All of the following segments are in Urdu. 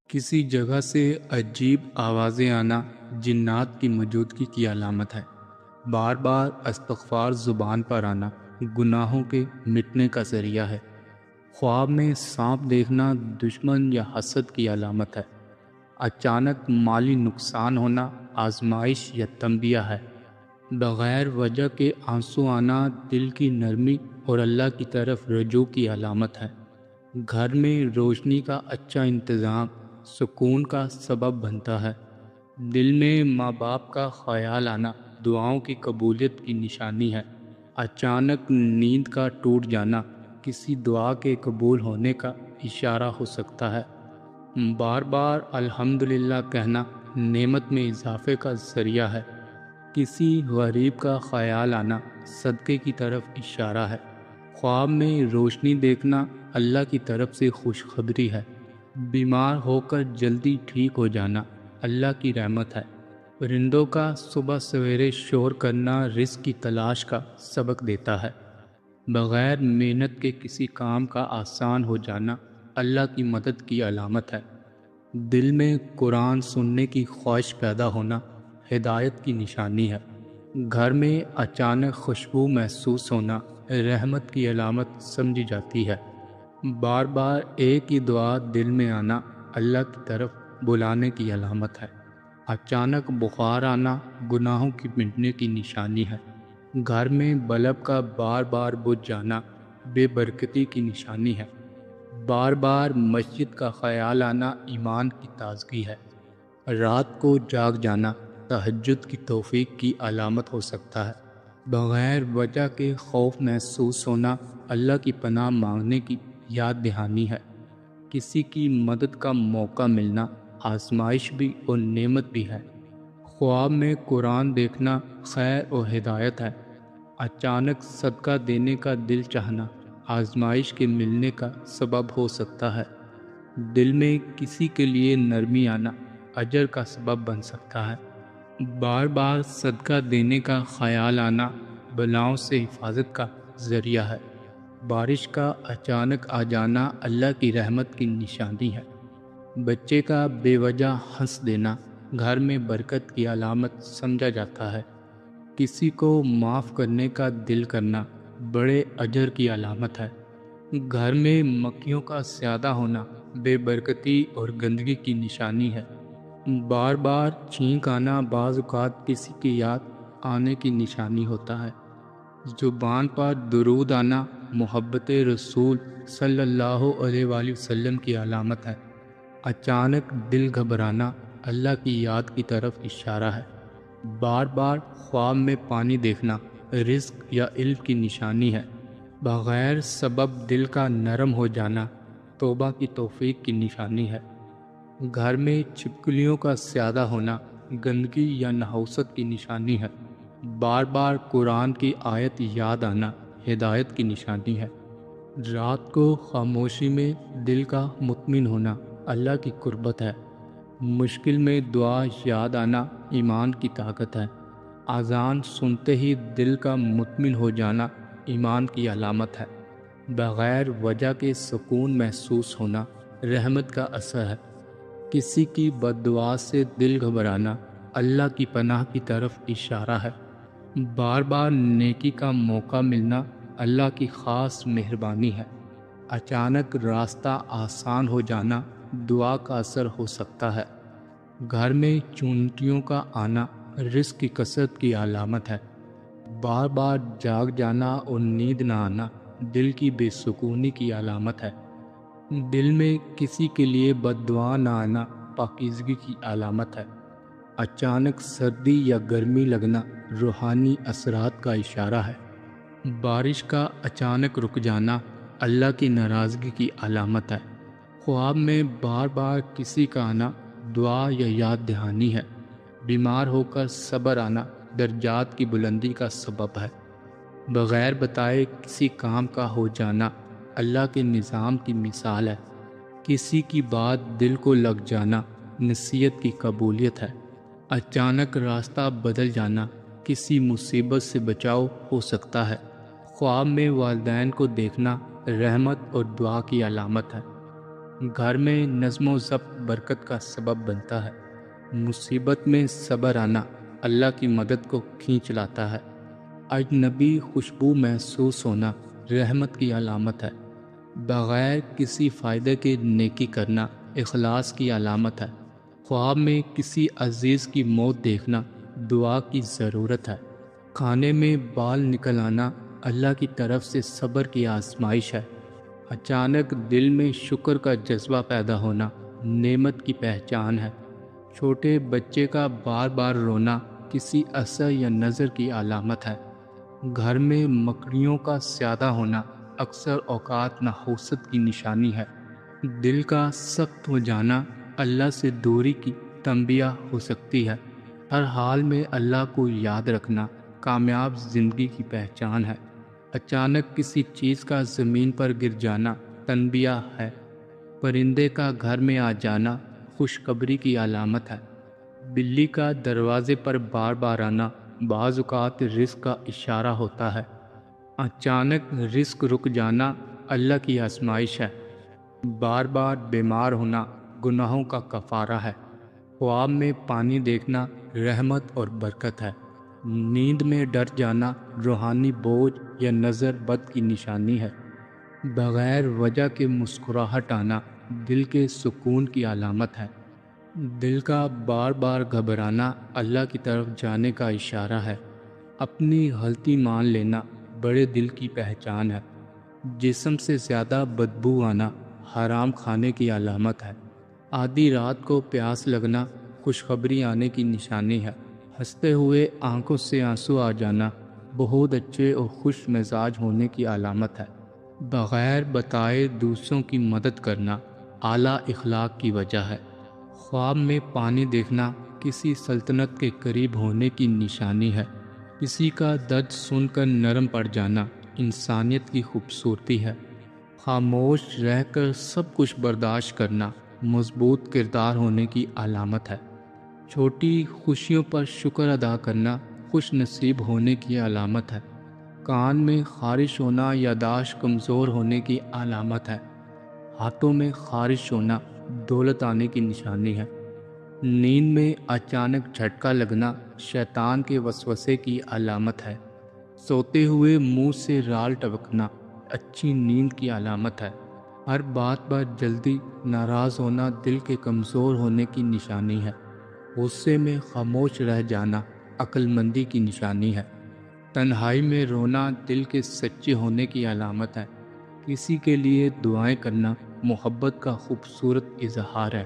کسی جگہ سے عجیب آوازیں آنا جنات کی موجودگی کی علامت ہے۔ بار بار استغفار زبان پر آنا گناہوں کے مٹنے کا ذریعہ ہے۔ خواب میں سانپ دیکھنا دشمن یا حسد کی علامت ہے۔ اچانک مالی نقصان ہونا آزمائش یا تنبیہ ہے۔ بغیر وجہ کے آنسو آنا دل کی نرمی اور اللہ کی طرف رجوع کی علامت ہے۔ گھر میں روشنی کا اچھا انتظام سکون کا سبب بنتا ہے۔ دل میں ماں باپ کا خیال آنا دعاؤں کی قبولیت کی نشانی ہے۔ اچانک نیند کا ٹوٹ جانا کسی دعا کے قبول ہونے کا اشارہ ہو سکتا ہے۔ بار بار الحمدللہ کہنا نعمت میں اضافے کا ذریعہ ہے۔ کسی غریب کا خیال آنا صدقے کی طرف اشارہ ہے۔ خواب میں روشنی دیکھنا اللہ کی طرف سے خوشخبری ہے۔ بیمار ہو کر جلدی ٹھیک ہو جانا اللہ کی رحمت ہے۔ پرندوں کا صبح سویرے شور کرنا رزق کی تلاش کا سبق دیتا ہے۔ بغیر محنت کے کسی کام کا آسان ہو جانا اللہ کی مدد کی علامت ہے۔ دل میں قرآن سننے کی خواہش پیدا ہونا ہدایت کی نشانی ہے۔ گھر میں اچانک خوشبو محسوس ہونا رحمت کی علامت سمجھی جاتی ہے۔ بار بار ایک ہی دعا دل میں آنا اللہ کی طرف بلانے کی علامت ہے۔ اچانک بخار آنا گناہوں کی مٹنے کی نشانی ہے۔ گھر میں بلب کا بار بار بجھ جانا بے برکتی کی نشانی ہے۔ بار بار مسجد کا خیال آنا ایمان کی تازگی ہے۔ رات کو جاگ جانا تہجد کی توفیق کی علامت ہو سکتا ہے۔ بغیر وجہ کے خوف محسوس ہونا اللہ کی پناہ مانگنے کی یاد دہانی ہے۔ کسی کی مدد کا موقع ملنا آزمائش بھی اور نعمت بھی ہے۔ خواب میں قرآن دیکھنا خیر و ہدایت ہے۔ اچانک صدقہ دینے کا دل چاہنا آزمائش کے ملنے کا سبب ہو سکتا ہے۔ دل میں کسی کے لیے نرمی آنا اجر کا سبب بن سکتا ہے۔ بار بار صدقہ دینے کا خیال آنا بلاؤں سے حفاظت کا ذریعہ ہے۔ بارش کا اچانک آ جانا اللہ کی رحمت کی نشانی ہے۔ بچے کا بے وجہ ہنس دینا گھر میں برکت کی علامت سمجھا جاتا ہے۔ کسی کو معاف کرنے کا دل کرنا بڑے اجر کی علامت ہے۔ گھر میں مکھیوں کا زیادہ ہونا بے برکتی اور گندگی کی نشانی ہے۔ بار بار چھینک آنا بعض اوقات کسی کی یاد آنے کی نشانی ہوتا ہے۔ زبان پر درود آنا محبت رسول صلی اللہ علیہ وآلہ وسلم کی علامت ہے۔ اچانک دل گھبرانا اللہ کی یاد کی طرف اشارہ ہے۔ بار بار خواب میں پانی دیکھنا رزق یا علم کی نشانی ہے۔ بغیر سبب دل کا نرم ہو جانا توبہ کی توفیق کی نشانی ہے۔ گھر میں چھپکلیوں کا زیادہ ہونا گندگی یا نحوست کی نشانی ہے۔ بار بار قرآن کی آیت یاد آنا ہدایت کی نشانی ہے۔ رات کو خاموشی میں دل کا مطمئن ہونا اللہ کی قربت ہے۔ مشکل میں دعا یاد آنا ایمان کی طاقت ہے۔ اذان سنتے ہی دل کا مطمئن ہو جانا ایمان کی علامت ہے۔ بغیر وجہ کے سکون محسوس ہونا رحمت کا اثر ہے۔ کسی کی بد دعا سے دل گھبرانا اللہ کی پناہ کی طرف اشارہ ہے۔ بار بار نیکی کا موقع ملنا اللہ کی خاص مہربانی ہے۔ اچانک راستہ آسان ہو جانا دعا کا اثر ہو سکتا ہے۔ گھر میں چونٹیوں کا آنا رزق کی کثرت کی علامت ہے۔ بار بار جاگ جانا اور نیند نہ آنا دل کی بے سکونی کی علامت ہے۔ دل میں کسی کے لیے بد دعا نہ آنا پاکیزگی کی علامت ہے۔ اچانک سردی یا گرمی لگنا روحانی اثرات کا اشارہ ہے۔ بارش کا اچانک رک جانا اللہ کی ناراضگی کی علامت ہے۔ خواب میں بار بار کسی کا آنا دعا یا یاد دہانی ہے۔ بیمار ہو کر صبر آنا درجات کی بلندی کا سبب ہے۔ بغیر بتائے کسی کام کا ہو جانا اللہ کے نظام کی مثال ہے۔ کسی کی بات دل کو لگ جانا نصیحت کی قبولیت ہے۔ اچانک راستہ بدل جانا کسی مصیبت سے بچاؤ ہو سکتا ہے۔ خواب میں والدین کو دیکھنا رحمت اور دعا کی علامت ہے۔ گھر میں نظم و ضبط برکت کا سبب بنتا ہے۔ مصیبت میں صبر آنا اللہ کی مدد کو کھینچ لاتا ہے۔ اجنبی خوشبو محسوس ہونا رحمت کی علامت ہے۔ بغیر کسی فائدے کے نیکی کرنا اخلاص کی علامت ہے۔ خواب میں کسی عزیز کی موت دیکھنا دعا کی ضرورت ہے۔ کھانے میں بال نکل آنا اللہ کی طرف سے صبر کی آزمائش ہے۔ اچانک دل میں شکر کا جذبہ پیدا ہونا نعمت کی پہچان ہے۔ چھوٹے بچے کا بار بار رونا کسی اثر یا نظر کی علامت ہے۔ گھر میں مکڑیوں کا زیادہ ہونا اکثر اوقات نحوست کی نشانی ہے۔ دل کا سخت ہو جانا اللہ سے دوری کی تنبیہ ہو سکتی ہے۔ ہر حال میں اللہ کو یاد رکھنا کامیاب زندگی کی پہچان ہے۔ اچانک کسی چیز کا زمین پر گر جانا تنبیہ ہے۔ پرندے کا گھر میں آ جانا خوشخبری کی علامت ہے۔ بلی کا دروازے پر بار بار آنا بعض اوقات رزق کا اشارہ ہوتا ہے۔ اچانک رزق رک جانا اللہ کی آزمائش ہے۔ بار بار بیمار ہونا گناہوں کا کفارہ ہے۔ خواب میں پانی دیکھنا رحمت اور برکت ہے۔ نیند میں ڈر جانا روحانی بوجھ یا نظر بد کی نشانی ہے۔ بغیر وجہ کے مسکراہٹ آنا دل کے سکون کی علامت ہے۔ دل کا بار بار گھبرانا اللہ کی طرف جانے کا اشارہ ہے۔ اپنی غلطی مان لینا بڑے دل کی پہچان ہے۔ جسم سے زیادہ بدبو آنا حرام کھانے کی علامت ہے۔ آدھی رات کو پیاس لگنا خوشخبری آنے کی نشانی ہے۔ ہنستے ہوئے آنکھوں سے آنسو آ جانا بہت اچھے اور خوش مزاج ہونے کی علامت ہے۔ بغیر بتائے دوسروں کی مدد کرنا اعلیٰ اخلاق کی وجہ ہے۔ خواب میں پانی دیکھنا کسی سلطنت کے قریب ہونے کی نشانی ہے۔ کسی کا درد سن کر نرم پڑ جانا انسانیت کی خوبصورتی ہے۔ خاموش رہ کر سب کچھ برداشت کرنا مضبوط کردار ہونے کی علامت ہے۔ چھوٹی خوشیوں پر شکر ادا کرنا خوش نصیب ہونے کی علامت ہے۔ کان میں خارش ہونا یاداشت کمزور ہونے کی علامت ہے۔ ہاتھوں میں خارش ہونا دولت آنے کی نشانی ہے۔ نیند میں اچانک جھٹکا لگنا شیطان کے وسوسے کی علامت ہے۔ سوتے ہوئے منہ سے رال ٹپکنا اچھی نیند کی علامت ہے۔ ہر بات پر جلدی ناراض ہونا دل کے کمزور ہونے کی نشانی ہے۔ غصے میں خاموش رہ جانا عقل مندی کی نشانی ہے۔ تنہائی میں رونا دل کے سچے ہونے کی علامت ہے۔ کسی کے لیے دعائیں کرنا محبت کا خوبصورت اظہار ہے۔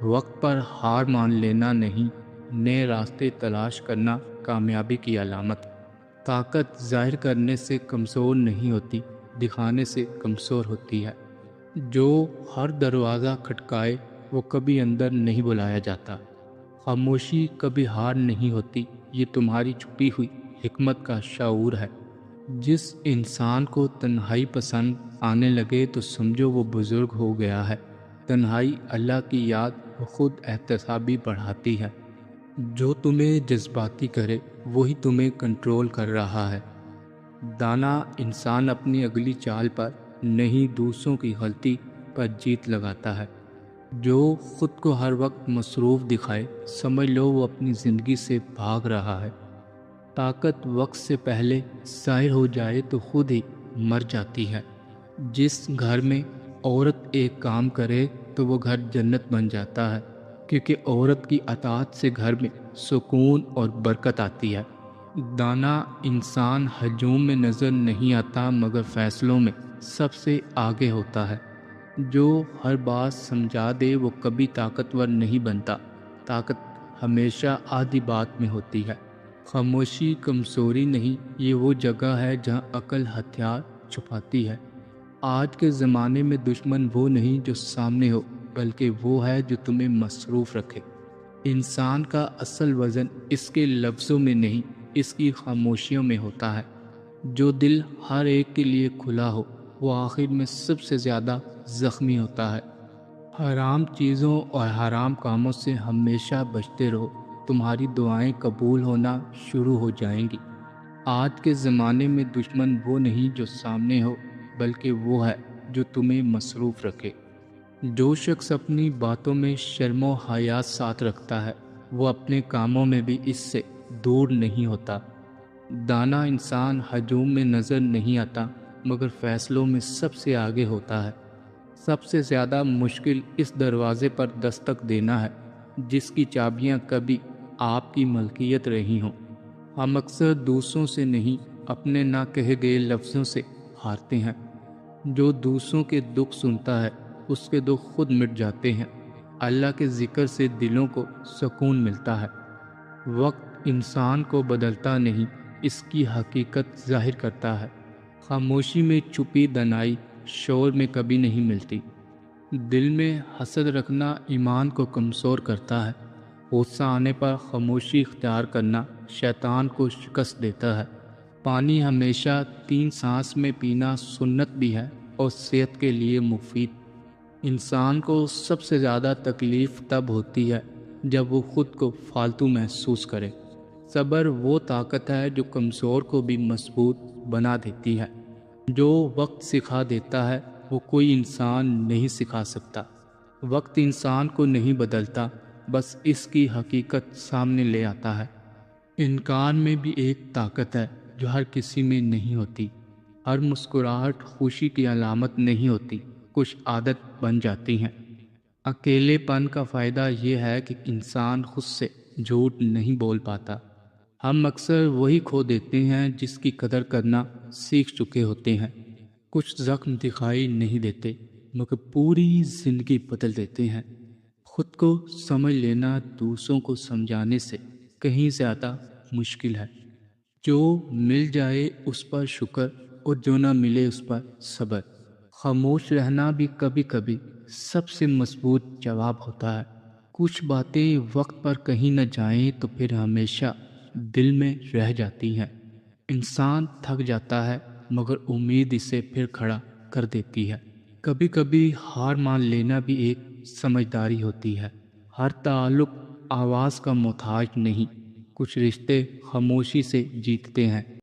وقت پر ہار مان لینا نہیں، نئے راستے تلاش کرنا کامیابی کی علامت۔ طاقت ظاہر کرنے سے کمزور نہیں ہوتی، دکھانے سے کمزور ہوتی ہے۔ جو ہر دروازہ کھٹکائے وہ کبھی اندر نہیں بلایا جاتا۔ خاموشی کبھی ہار نہیں ہوتی، یہ تمہاری چھپی ہوئی حکمت کا شعور ہے۔ جس انسان کو تنہائی پسند آنے لگے تو سمجھو وہ بزرگ ہو گیا ہے۔ تنہائی اللہ کی یاد خود احتسابی بڑھاتی ہے۔ جو تمہیں جذباتی کرے وہی تمہیں کنٹرول کر رہا ہے۔ دانا انسان اپنی اگلی چال پر نہیں دوسروں کی غلطی پر جیت لگاتا ہے۔ جو خود کو ہر وقت مصروف دکھائے سمجھ لو وہ اپنی زندگی سے بھاگ رہا ہے۔ طاقت وقت سے پہلے ظاہر ہو جائے تو خود ہی مر جاتی ہے۔ جس گھر میں عورت ایک کام کرے تو وہ گھر جنت بن جاتا ہے، کیونکہ عورت کی اطاعت سے گھر میں سکون اور برکت آتی ہے۔ دانا انسان ہجوم میں نظر نہیں آتا مگر فیصلوں میں سب سے آگے ہوتا ہے۔ جو ہر بات سمجھا دے وہ کبھی طاقتور نہیں بنتا۔ طاقت ہمیشہ آدھی بات میں ہوتی ہے۔ خاموشی کمزوری نہیں، یہ وہ جگہ ہے جہاں عقل ہتھیار چھپاتی ہے۔ آج کے زمانے میں دشمن وہ نہیں جو سامنے ہو، بلکہ وہ ہے جو تمہیں مصروف رکھے۔ انسان کا اصل وزن اس کے لفظوں میں نہیں، اس کی خاموشیوں میں ہوتا ہے۔ جو دل ہر ایک کے لیے کھلا ہو وہ آخر میں سب سے زیادہ زخمی ہوتا ہے۔ حرام چیزوں اور حرام کاموں سے ہمیشہ بچتے رہو، تمہاری دعائیں قبول ہونا شروع ہو جائیں گی۔ آج کے زمانے میں دشمن وہ نہیں جو سامنے ہو، بلکہ وہ ہے جو تمہیں مصروف رکھے۔ جو شخص اپنی باتوں میں شرم و حیا ساتھ رکھتا ہے وہ اپنے کاموں میں بھی اس سے دور نہیں ہوتا۔ دانا انسان ہجوم میں نظر نہیں آتا مگر فیصلوں میں سب سے آگے ہوتا ہے۔ سب سے زیادہ مشکل اس دروازے پر دستک دینا ہے جس کی چابیاں کبھی آپ کی ملکیت رہی ہوں۔ ہم اکثر دوسروں سے نہیں اپنے نہ کہے گئے لفظوں سے ہارتے ہیں۔ جو دوسروں کے دکھ سنتا ہے اس کے دکھ خود مٹ جاتے ہیں۔ اللہ کے ذکر سے دلوں کو سکون ملتا ہے۔ وقت انسان کو بدلتا نہیں، اس کی حقیقت ظاہر کرتا ہے۔ خاموشی میں چھپی دانائی شور میں کبھی نہیں ملتی۔ دل میں حسد رکھنا ایمان کو کمزور کرتا ہے۔ غصہ آنے پر خاموشی اختیار کرنا شیطان کو شکست دیتا ہے۔ پانی ہمیشہ 3 سانس میں پینا سنت بھی ہے اور صحت کے لیے مفید۔ انسان کو سب سے زیادہ تکلیف تب ہوتی ہے جب وہ خود کو فالتو محسوس کرے۔ صبر وہ طاقت ہے جو کمزور کو بھی مضبوط بنا دیتی ہے۔ جو وقت سکھا دیتا ہے وہ کوئی انسان نہیں سکھا سکتا۔ وقت انسان کو نہیں بدلتا، بس اس کی حقیقت سامنے لے آتا ہے۔ انکار میں بھی ایک طاقت ہے جو ہر کسی میں نہیں ہوتی۔ ہر مسکراہٹ خوشی کی علامت نہیں ہوتی، کچھ عادت بن جاتی ہیں۔ اکیلے پن کا فائدہ یہ ہے کہ انسان خود سے جھوٹ نہیں بول پاتا۔ ہم اکثر وہی کھو دیتے ہیں جس کی قدر کرنا سیکھ چکے ہوتے ہیں۔ کچھ زخم دکھائی نہیں دیتے مگر پوری زندگی بدل دیتے ہیں۔ خود کو سمجھ لینا دوسروں کو سمجھانے سے کہیں زیادہ مشکل ہے۔ جو مل جائے اس پر شکر اور جو نہ ملے اس پر صبر۔ خاموش رہنا بھی کبھی کبھی سب سے مضبوط جواب ہوتا ہے۔ کچھ باتیں وقت پر کہیں نہ جائیں تو پھر ہمیشہ دل میں رہ جاتی ہیں۔ انسان تھک جاتا ہے مگر امید اسے پھر کھڑا کر دیتی ہے۔ کبھی کبھی ہار مان لینا بھی ایک سمجھداری ہوتی ہے۔ ہر تعلق آواز کا محتاج نہیں، کچھ رشتے خاموشی سے جیتتے ہیں۔